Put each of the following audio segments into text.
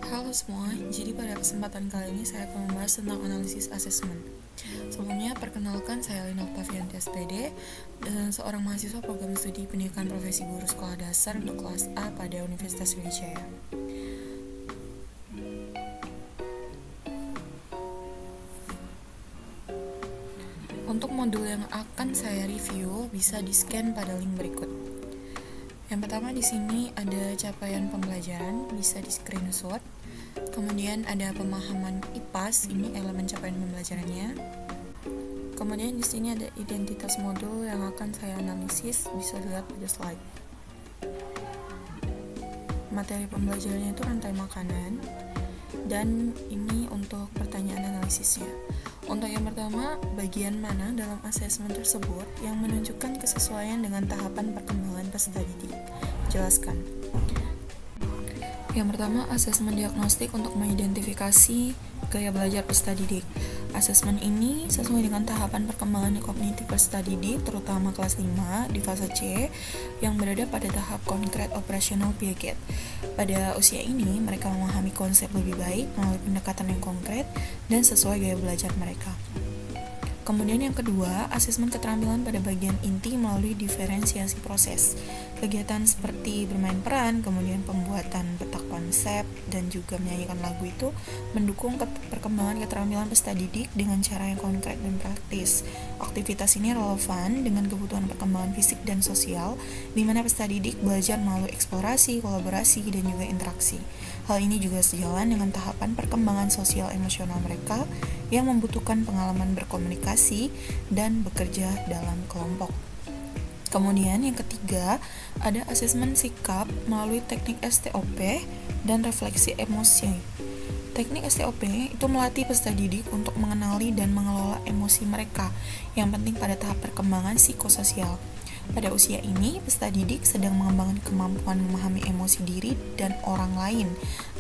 Halo semua, jadi pada kesempatan kali ini saya akan membahas tentang analisis asesmen. Sebelumnya, perkenalkan saya Lina Octavianti SPD, dan seorang mahasiswa program studi pendidikan profesi guru sekolah dasar untuk kelas A pada Universitas Sriwijaya. Untuk modul yang akan saya review bisa di-scan pada link berikut. Yang pertama di sini ada capaian pembelajaran, bisa di screenshot. Kemudian ada pemahaman IPAS, ini elemen capaian pembelajarannya. Kemudian di sini ada identitas modul yang akan saya analisis, bisa dilihat pada slide. Materi pembelajarannya itu rantai makanan, dan ini untuk pertanyaan analisisnya. Untuk yang pertama, bagian mana dalam asesmen tersebut yang menunjukkan kesesuaian dengan tahapan perkembangan peserta didik? Jelaskan. Yang pertama, asesmen diagnostik untuk mengidentifikasi gaya belajar peserta didik. Asesmen ini sesuai dengan tahapan perkembangan kognitif peserta didik, terutama kelas 5 di fase C, yang berada pada tahap konkret operasional Piaget. Pada usia ini, mereka memahami konsep lebih baik melalui pendekatan yang konkret dan sesuai gaya belajar mereka. Kemudian yang kedua, asesmen keterampilan pada bagian inti melalui diferensiasi proses. Kegiatan seperti bermain peran, kemudian pembuatan peta konsep, dan juga menyanyikan lagu itu mendukung perkembangan keterampilan peserta didik dengan cara yang konkret dan praktis. Aktivitas ini relevan dengan kebutuhan perkembangan fisik dan sosial, di mana peserta didik belajar melalui eksplorasi, kolaborasi, dan juga interaksi. Hal ini juga sejalan dengan tahapan perkembangan sosial emosional mereka yang membutuhkan pengalaman berkomunikasi dan bekerja dalam kelompok. Kemudian yang ketiga, ada asesmen sikap melalui teknik STOP dan refleksi emosi. Teknik STOP itu melatih peserta didik untuk mengenali dan mengelola emosi mereka yang penting pada tahap perkembangan psikososial. Pada usia ini, peserta didik sedang mengembangkan kemampuan memahami emosi diri dan orang lain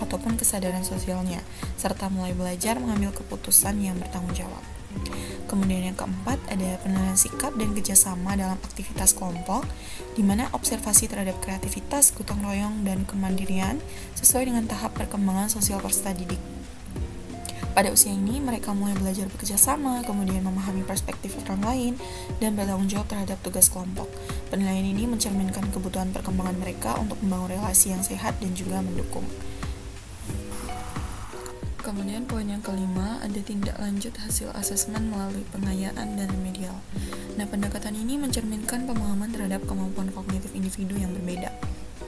ataupun kesadaran sosialnya, serta mulai belajar mengambil keputusan yang bertanggung jawab. Kemudian yang keempat, ada penilaian sikap dan kerjasama dalam aktivitas kelompok, di mana observasi terhadap kreativitas, gotong royong, dan kemandirian sesuai dengan tahap perkembangan sosial peserta didik. Pada usia ini, mereka mulai belajar bekerja sama, kemudian memahami perspektif orang lain, dan bertanggung jawab terhadap tugas kelompok. Penilaian ini mencerminkan kebutuhan perkembangan mereka untuk membangun relasi yang sehat dan juga mendukung. Kemudian poin yang kelima, ada tindak lanjut hasil asesmen melalui pengayaan dan remedial. Nah, pendekatan ini mencerminkan pemahaman terhadap kemampuan kognitif individu yang berbeda.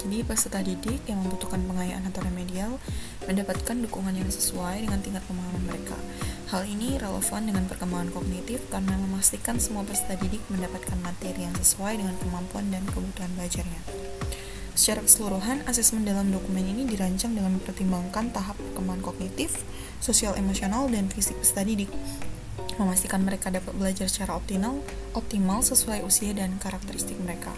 Jadi, peserta didik yang membutuhkan pengayaan atau remedial mendapatkan dukungan yang sesuai dengan tingkat pemahaman mereka. Hal ini relevan dengan perkembangan kognitif karena memastikan semua peserta didik mendapatkan materi yang sesuai dengan kemampuan dan kebutuhan belajarnya. Secara keseluruhan, asesmen dalam dokumen ini dirancang dengan mempertimbangkan tahap perkembangan kognitif, sosial emosional, dan fisik peserta didik, memastikan mereka dapat belajar secara optimal sesuai usia dan karakteristik mereka.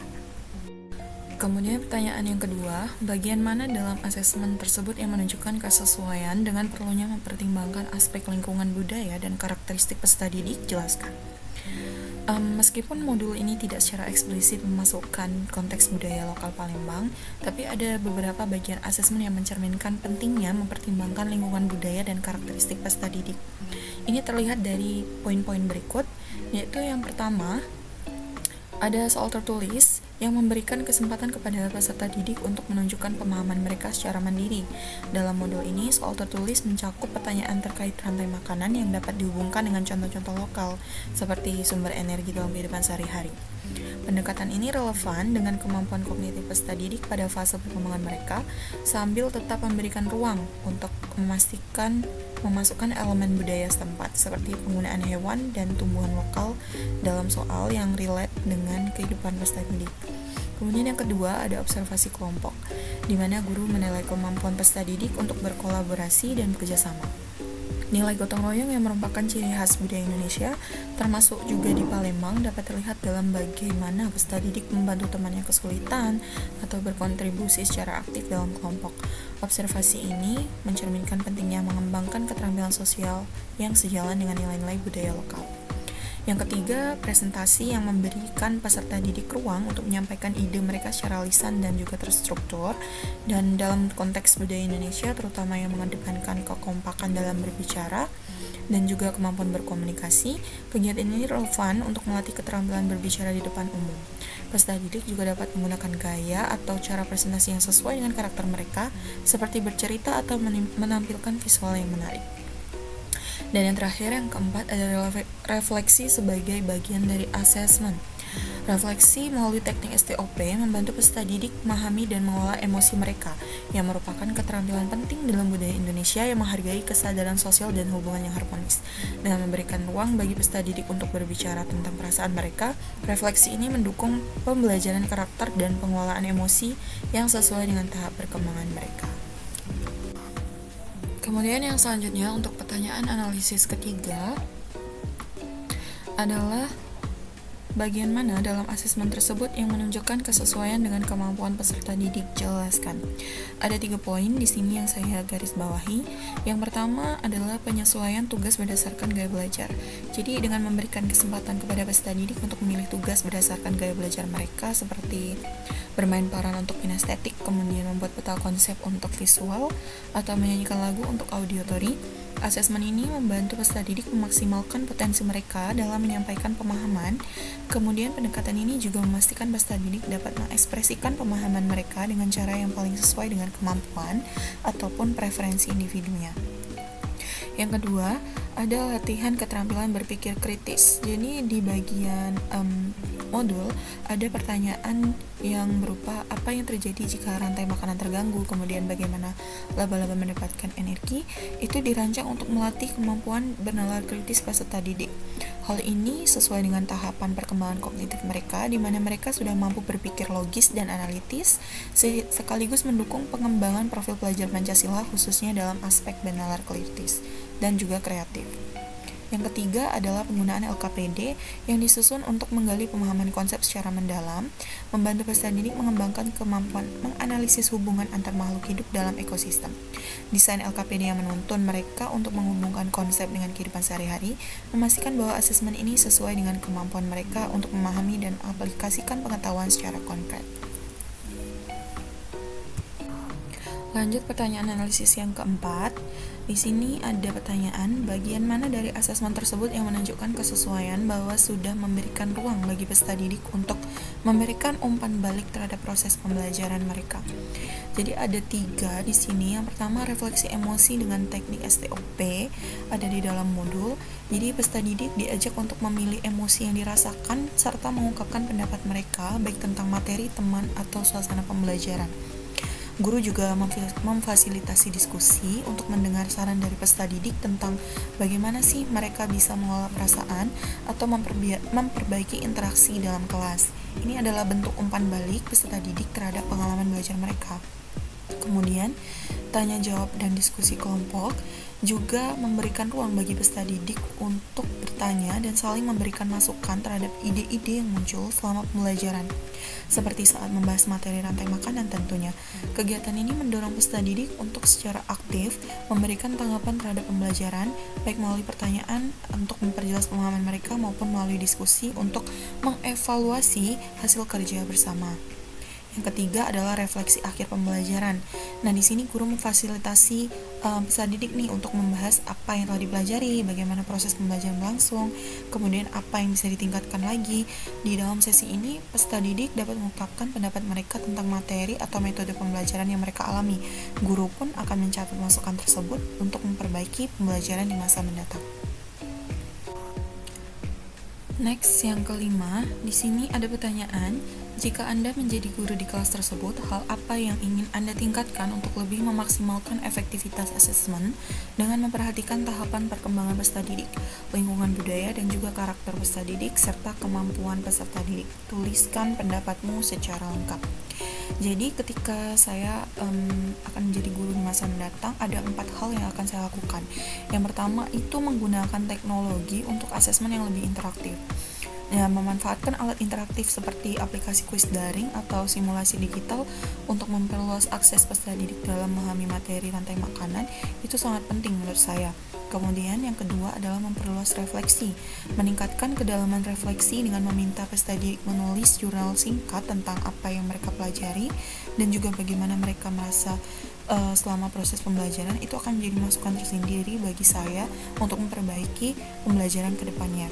Kemudian pertanyaan yang kedua, bagian mana dalam asesmen tersebut yang menunjukkan kesesuaian dengan perlunya mempertimbangkan aspek lingkungan budaya dan karakteristik peserta didik? Jelaskan. Meskipun modul ini tidak secara eksplisit memasukkan konteks budaya lokal Palembang, tapi ada beberapa bagian asesmen yang mencerminkan pentingnya mempertimbangkan lingkungan budaya dan karakteristik peserta didik. Ini terlihat dari poin-poin berikut, yaitu yang pertama, ada soal tertulis yang memberikan kesempatan kepada peserta didik untuk menunjukkan pemahaman mereka secara mandiri. Dalam modul ini, soal tertulis mencakup pertanyaan terkait rantai makanan yang dapat dihubungkan dengan contoh-contoh lokal, seperti sumber energi dalam kehidupan sehari-hari. Pendekatan ini relevan dengan kemampuan kognitif peserta didik pada fase perkembangan mereka, sambil tetap memberikan ruang untuk memasukkan elemen budaya setempat, seperti penggunaan hewan dan tumbuhan lokal dalam soal yang relate dengan kehidupan peserta didik. Kemudian yang kedua, ada observasi kelompok, di mana guru menilai kemampuan peserta didik untuk berkolaborasi dan bekerja sama. Nilai gotong royong yang merupakan ciri khas budaya Indonesia, termasuk juga di Palembang, dapat terlihat dalam bagaimana peserta didik membantu temannya kesulitan atau berkontribusi secara aktif dalam kelompok. Observasi ini mencerminkan pentingnya mengembangkan keterampilan sosial yang sejalan dengan nilai-nilai budaya lokal. Yang ketiga, presentasi yang memberikan peserta didik ruang untuk menyampaikan ide mereka secara lisan dan juga terstruktur. Dan dalam konteks budaya Indonesia, terutama yang mengedepankan kekompakan dalam berbicara dan juga kemampuan berkomunikasi, kegiatan ini relevan untuk melatih keterampilan berbicara di depan umum. Peserta didik juga dapat menggunakan gaya atau cara presentasi yang sesuai dengan karakter mereka, seperti bercerita atau menampilkan visual yang menarik. Dan yang terakhir, yang keempat, adalah refleksi sebagai bagian dari asesmen. Refleksi melalui teknik STOP membantu peserta didik memahami dan mengelola emosi mereka, yang merupakan keterampilan penting dalam budaya Indonesia yang menghargai kesadaran sosial dan hubungan yang harmonis. Dengan memberikan ruang bagi peserta didik untuk berbicara tentang perasaan mereka, refleksi ini mendukung pembelajaran karakter dan pengelolaan emosi yang sesuai dengan tahap perkembangan mereka. Kemudian yang selanjutnya untuk pertanyaan analisis ketiga adalah bagian mana dalam asesmen tersebut yang menunjukkan kesesuaian dengan kemampuan peserta didik? Jelaskan. Ada 3 poin di sini yang saya garis bawahi. Yang pertama adalah penyesuaian tugas berdasarkan gaya belajar. Jadi dengan memberikan kesempatan kepada peserta didik untuk memilih tugas berdasarkan gaya belajar mereka, seperti bermain peran untuk kinestetik, kemudian membuat peta konsep untuk visual, atau menyanyikan lagu untuk auditory. Asesmen ini membantu peserta didik memaksimalkan potensi mereka dalam menyampaikan pemahaman. Kemudian pendekatan ini juga memastikan peserta didik dapat mengekspresikan pemahaman mereka dengan cara yang paling sesuai dengan kemampuan ataupun preferensi individunya. Yang kedua, ada latihan keterampilan berpikir kritis. Jadi di bagian modul ada pertanyaan yang berupa apa yang terjadi jika rantai makanan terganggu, kemudian bagaimana laba-laba mendapatkan energi. Itu dirancang untuk melatih kemampuan bernalar kritis peserta didik. Hal ini sesuai dengan tahapan perkembangan kognitif mereka, di mana mereka sudah mampu berpikir logis dan analitis, sekaligus mendukung pengembangan profil pelajar Pancasila khususnya dalam aspek bernalar kritis dan juga kreatif. Yang ketiga adalah penggunaan LKPD yang disusun untuk menggali pemahaman konsep secara mendalam, membantu peserta didik mengembangkan kemampuan menganalisis hubungan antar makhluk hidup dalam ekosistem. Desain LKPD yang menuntun mereka untuk menghubungkan konsep dengan kehidupan sehari-hari, memastikan bahwa asesmen ini sesuai dengan kemampuan mereka untuk memahami dan aplikasikan pengetahuan secara konkret. Lanjut pertanyaan analisis yang keempat. Di sini ada pertanyaan, bagian mana dari asesmen tersebut yang menunjukkan kesesuaian bahwa sudah memberikan ruang bagi peserta didik untuk memberikan umpan balik terhadap proses pembelajaran mereka. Jadi ada 3 di sini. Yang pertama, refleksi emosi dengan teknik STOP ada di dalam modul. Jadi peserta didik diajak untuk memilih emosi yang dirasakan serta mengungkapkan pendapat mereka baik tentang materi, teman, atau suasana pembelajaran. Guru juga memfasilitasi diskusi untuk mendengar saran dari peserta didik tentang bagaimana sih mereka bisa mengolah perasaan atau memperbaiki interaksi dalam kelas. Ini adalah bentuk umpan balik peserta didik terhadap pengalaman belajar mereka. Kemudian, tanya jawab dan diskusi kelompok juga memberikan ruang bagi peserta didik untuk bertanya dan saling memberikan masukan terhadap ide-ide yang muncul selama pembelajaran, seperti saat membahas materi rantai makanan tentunya. Kegiatan ini mendorong peserta didik untuk secara aktif memberikan tanggapan terhadap pembelajaran, baik melalui pertanyaan untuk memperjelas pemahaman mereka maupun melalui diskusi untuk mengevaluasi hasil kerja bersama. Yang ketiga adalah refleksi akhir pembelajaran. Nah, di sini guru memfasilitasi peserta didik nih untuk membahas apa yang telah dipelajari, bagaimana proses pembelajaran berlangsung, kemudian apa yang bisa ditingkatkan lagi. Di dalam sesi ini, peserta didik dapat mengungkapkan pendapat mereka tentang materi atau metode pembelajaran yang mereka alami. Guru pun akan mencatat masukan tersebut untuk memperbaiki pembelajaran di masa mendatang. Next, yang kelima, di sini ada pertanyaan, jika Anda menjadi guru di kelas tersebut, hal apa yang ingin Anda tingkatkan untuk lebih memaksimalkan efektivitas asesmen dengan memperhatikan tahapan perkembangan peserta didik, lingkungan budaya, dan juga karakter peserta didik, serta kemampuan peserta didik. Tuliskan pendapatmu secara lengkap. Jadi ketika saya akan menjadi guru di masa mendatang, ada 4 hal yang akan saya lakukan. Yang pertama itu menggunakan teknologi untuk asesmen yang lebih interaktif. Ya, memanfaatkan alat interaktif seperti aplikasi kuis daring atau simulasi digital untuk memperluas akses peserta didik dalam memahami materi rantai makanan itu sangat penting menurut saya. Kemudian yang kedua adalah memperluas refleksi, meningkatkan kedalaman refleksi dengan meminta peserta didik menulis jurnal singkat tentang apa yang mereka pelajari dan juga bagaimana mereka merasa selama proses pembelajaran. Itu akan menjadi masukan tersendiri bagi saya untuk memperbaiki pembelajaran ke depannya.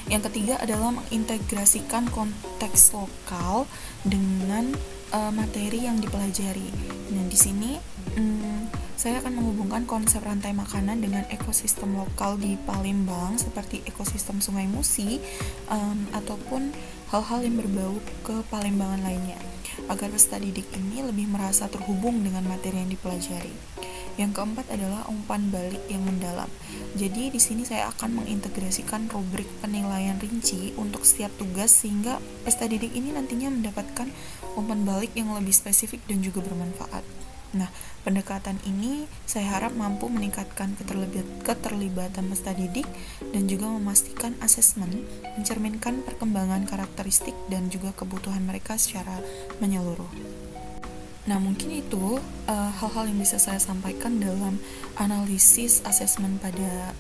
Yang ketiga adalah mengintegrasikan konteks lokal dengan materi yang dipelajari. Nah, di sini saya akan menghubungkan konsep rantai makanan dengan ekosistem lokal di Palembang seperti ekosistem Sungai Musi ataupun hal-hal yang berbau ke Palembangan lainnya, agar peserta didik ini lebih merasa terhubung dengan materi yang dipelajari. Yang keempat adalah umpan balik yang mendalam. Jadi di sini saya akan mengintegrasikan rubrik penilaian rinci untuk setiap tugas sehingga peserta didik ini nantinya mendapatkan umpan balik yang lebih spesifik dan juga bermanfaat. Nah, pendekatan ini saya harap mampu meningkatkan keterlibatan peserta didik dan juga memastikan asesmen mencerminkan perkembangan karakteristik dan juga kebutuhan mereka secara menyeluruh. Nah, mungkin itu hal-hal yang bisa saya sampaikan dalam analisis asesmen pada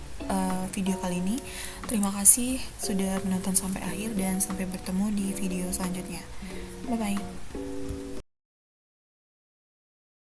video kali ini. Terima kasih sudah menonton sampai akhir dan sampai bertemu di video selanjutnya. Bye-bye.